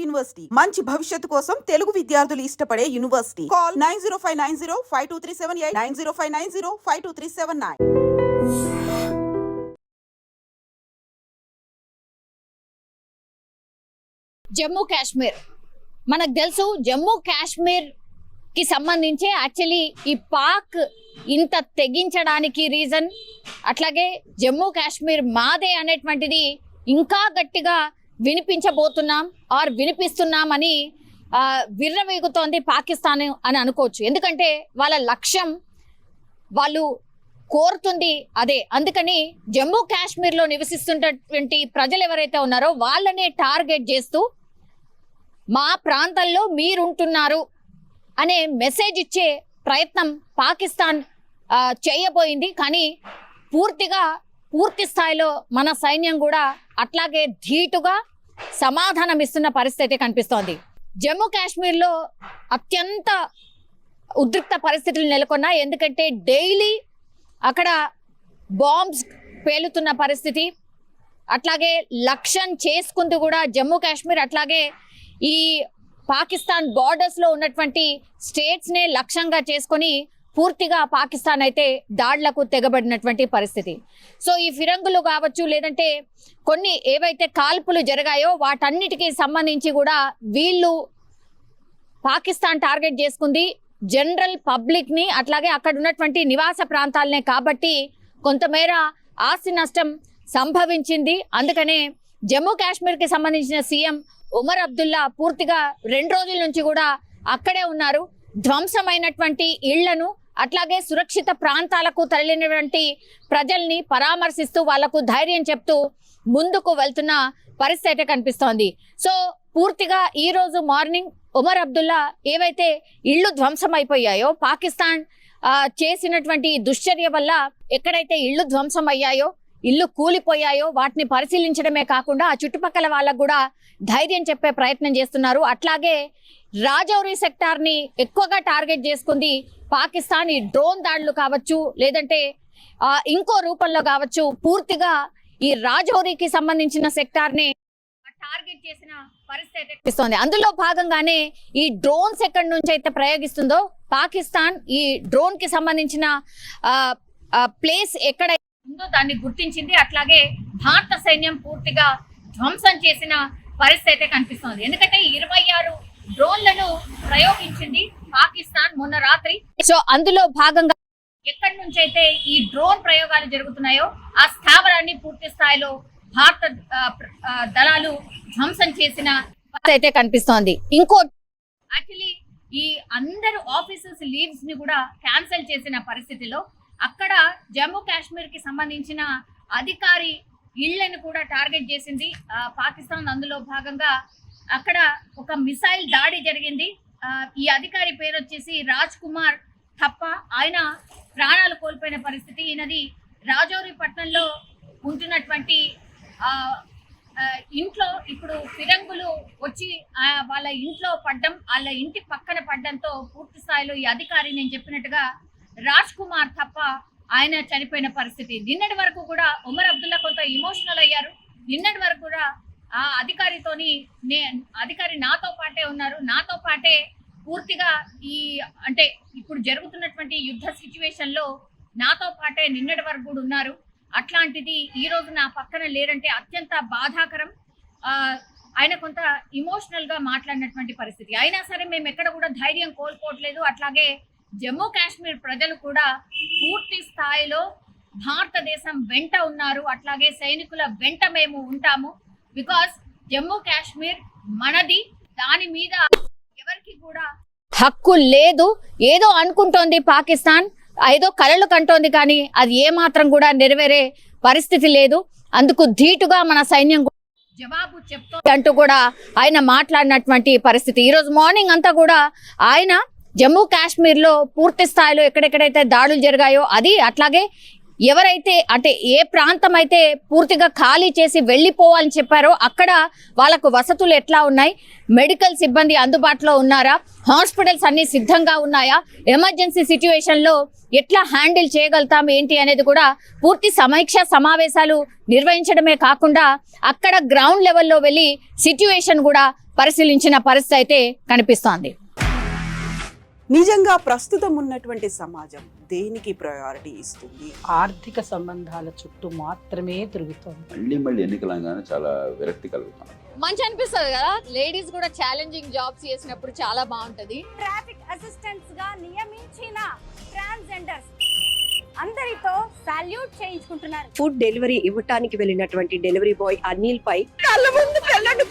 University మంచి భవిష్యత్తు కోసం తెలుగు విద్యార్థులు ఇష్టపడే యూనివర్సిటీ. కాల్ 9059052378 9059052379. జమ్మూ కాశ్మీర్ మనకు తెలుసు. జమ్మూ కాశ్మీర్ కి సంబంధించి యాక్చువల్లీ ఈ పాక్ ఇంత తెగించడానికి రీజన్, అట్లాగే జమ్మూ కాశ్మీర్ మాదే అనేటువంటిది ఇంకా గట్టిగా వినిపిస్తున్నామని విర్రవీగుతోంది పాకిస్తాన్ అని అనుకోవచ్చు. ఎందుకంటే వాళ్ళ లక్ష్యం, వాళ్ళు కోరుతుంది అదే. అందుకని జమ్మూ కాశ్మీర్లో నివసిస్తున్నటువంటి ప్రజలు ఎవరైతే ఉన్నారో వాళ్ళనే టార్గెట్ చేస్తూ మా ప్రాంతాల్లో మీరుంటున్నారు అనే మెసేజ్ ఇచ్చే ప్రయత్నం పాకిస్తాన్ చేయబోయింది. కానీ పూర్తి స్థాయిలో మన సైన్యం కూడా అట్లాగే ధీటుగా సమాధానం ఇస్తున్న పరిస్థితి కనిపిస్తోంది. జమ్మూ కాశ్మీర్లో అత్యంత ఉద్రిక్త పరిస్థితులు నెలకొన్నాయి. ఎందుకంటే డైలీ అక్కడ బాంబ్స్ పేలుతున్న పరిస్థితి, అట్లాగే లక్ష్యం చేసుకుంటూ కూడా జమ్మూ కాశ్మీర్ అట్లాగే ఈ పాకిస్తాన్ బార్డర్స్ లో ఉన్నటువంటి స్టేట్స్ నే లక్ష్యంగా చేసుకొని పూర్తిగా పాకిస్తాన్ అయితే దాడులకు తెగబడినటువంటి పరిస్థితి. సో ఈ ఫిరంగులు కావచ్చు, లేదంటే కొన్ని ఏవైతే కాల్పులు జరిగాయో వాటన్నిటికీ సంబంధించి కూడా వీళ్ళు పాకిస్తాన్ టార్గెట్ చేసుకుంది జనరల్ పబ్లిక్ ని, అట్లాగే అక్కడ ఉన్నటువంటి నివాస ప్రాంతాలనే. కాబట్టి కొంతమేర ఆస్తి నష్టం సంభవించింది. అందుకనే జమ్మూ కాశ్మీర్ కి సంబంధించిన సీఎం ఉమర్ అబ్దుల్లా పూర్తిగా 2 రోజుల నుంచి కూడా అక్కడే ఉన్నారు. ధ్వంసమైనటువంటి ఇళ్లను, అట్లాగే సురక్షిత ప్రాంతాలకు తరలినటువంటి ప్రజల్ని పరామర్శిస్తూ వాళ్లకు ధైర్యం చెప్తూ ముందుకు వెళ్తున్న పరిస్థితి కనిపిస్తోంది. సో పూర్తిగా ఈ రోజు మార్నింగ్ ఉమర్ అబ్దుల్లా ఏవైతే ఇళ్లు ధ్వంసం అయిపోయాయో, పాకిస్తాన్ చేసినటువంటి దుశ్చర్య వల్ల ఎక్కడైతే ఇళ్లు ధ్వంసం అయ్యాయో, ఇల్లు కూలిపోయాయో వాటిని పరిశీలించడమే కాకుండా ఆ చుట్టుపక్కల వాళ్ళకు కూడా ధైర్యం చెప్పే ప్రయత్నం చేస్తున్నారు. అట్లాగే రాజౌరి సెక్టార్ ని ఎక్కువగా టార్గెట్ చేసుకుంది పాకిస్తాన్. ఈ డ్రోన్ దాడులు కావచ్చు, లేదంటే ఇంకో రూపంలో కావచ్చు, పూర్తిగా ఈ రాజౌరికి సంబంధించిన సెక్టార్ ని టార్గెట్ చేసిన పరిస్థితి కనిపిస్తోంది. అందులో భాగంగానే ఈ డ్రోన్స్ ఎక్కడి నుంచి అయితే ప్రయోగిస్తుందో పాకిస్తాన్, ఈ డ్రోన్ కి సంబంధించిన ప్లేస్ ఎక్కడ ఉందో దాన్ని గుర్తించింది. అట్లాగే భారత సైన్యం పూర్తిగా ధ్వంసం చేసిన పరిస్థితి కనిపిస్తోంది. ఎందుకంటే 26 డ్రోన్లను ప్రయోగించింది పాకిస్తాన్ మొన్న రాత్రి. సో అందులో భాగంగా ఎక్కడి నుంచి అయితే ఈ డ్రోన్ ప్రయోగాలు జరుగుతున్నాయో ఆ స్థావరాన్ని పూర్తి స్థాయిలో భారత దళాలు ధ్వంసం చేసిన పరిస్థితి కనిపిస్తోంది. ఇంకో యాక్చువల్లీ ఈ అందరు ఆఫీసర్స్ లీవ్స్ ని కూడా క్యాన్సిల్ చేసిన పరిస్థితిలో అక్కడ జమ్మూ కాశ్మీర్ కి సంబంధించిన అధికారి ఇళ్లను కూడా టార్గెట్ చేసింది పాకిస్తాన్. అందులో భాగంగా అక్కడ ఒక మిసైల్ దాడి జరిగింది. ఈ అధికారి పేరు వచ్చేసి రాజ్ కుమార్ థప్ప. ఆయన ప్రాణాలు కోల్పోయిన పరిస్థితి. ఈయనది రాజౌరి పట్టణంలో ఉంటున్నటువంటి ఇంట్లో ఇప్పుడు ఫిరంగులు వచ్చి వాళ్ళ ఇంట్లో పడ్డం, వాళ్ళ ఇంటి పక్కన పడ్డంతో పూర్తి స్థాయిలో ఈ అధికారి నేను చెప్పినట్టుగా రాజ్ కుమార్ తప్ప ఆయన చనిపోయిన పరిస్థితి. నిన్నటి వరకు కూడా ఉమర్ అబ్దుల్లా కొంత ఇమోషనల్ అయ్యారు. నిన్నటి వరకు కూడా ఆ అధికారి నాతో పాటే ఉన్నారు, నాతో పాటే పూర్తిగా అంటే ఇప్పుడు జరుగుతున్నటువంటి యుద్ధ సిచ్యువేషన్ లో నాతో పాటే నిన్నటి వరకు కూడా ఉన్నారు. అట్లాంటిది ఈ రోజు నా పక్కన లేరంటే అత్యంత బాధాకరం. ఆయన కొంత ఇమోషనల్ గా మాట్లాడినటువంటి పరిస్థితి. అయినా సరే మేము ఎక్కడ కూడా ధైర్యం కోల్పోవట్లేదు. అట్లాగే జమ్మూ కాశ్మీర్ ప్రజలు కూడా పూర్తి స్థాయిలో భారతదేశం వెంట ఉన్నారు. అట్లాగే సైనికుల వెంట మేము ఉంటాము. బికాస్ జమ్మూ కాశ్మీర్ మనది, దాని మీద ఎవరికి కూడా హక్కు లేదు. ఏదో అనుకుంటోంది పాకిస్తాన్, ఏదో కలలు కంటోంది, కానీ అది ఏమాత్రం కూడా నెరవేరే పరిస్థితి లేదు. అందుకు ధీటుగా మన సైన్యం జవాబు చెప్తోంది అంటూ కూడా ఆయన మాట్లాడినటువంటి పరిస్థితి. ఈ రోజు మార్నింగ్ అంతా కూడా ఆయన జమ్మూ కాశ్మీర్ లో పూర్తి స్థాయిలో ఎక్కడెక్కడైతే దాడులు జరిగాయో అది, అట్లాగే ఎవరైతే అంటే ఏ ప్రాంతం అయితే పూర్తిగా ఖాళీ చేసి వెళ్ళిపోవాలని చెప్పారో అక్కడ వాళ్ళకు వసతులు ఎట్లా ఉన్నాయి, మెడికల్ సిబ్బంది అందుబాటులో ఉన్నారా, హాస్పిటల్స్ అన్ని సిద్ధంగా ఉన్నాయా, ఎమర్జెన్సీ సిచ్యువేషన్ లో ఎట్లా హ్యాండిల్ చేయగలుగుతాం ఏంటి అనేది కూడా పూర్తి సమీక్ష సమావేశాలు నిర్వహించడమే కాకుండా అక్కడ గ్రౌండ్ లెవెల్లో వెళ్ళి సిచ్యువేషన్ కూడా పరిశీలించిన పరిస్థితి అయితే కనిపిస్తోంది. నిజంగా ప్రస్తుతం ఉన్నటువంటి సమాజం దేనికి ప్రయారిటీ ఇస్తుంది? ఆర్థిక సంబంధాల చుట్టూ మాత్రమే తిరుగుతోంది. మళ్ళీ ఎన్నికలంగానే చాలా విరక్తి కలుగుతాం. మంచి అనిపిస్తుంది కదా, లేడీస్ కూడా ఛాలెంజింగ్ జాబ్స్ చేసినప్పుడు చాలా బాగుంటది. ట్రాఫిక్ అసిస్టెంట్స్ గా నియమించిన ట్రాన్స్జెండర్స్ అందరితో సాల్యూట్ చేయించుకుంటున్నారు. ఫుడ్ డెలివరీ ఇవ్వటానికి వెళ్ళినటువంటి డెలివరీ బాయ్ అనిల్ పై కళ్ళ ముందు పెళ్ళండి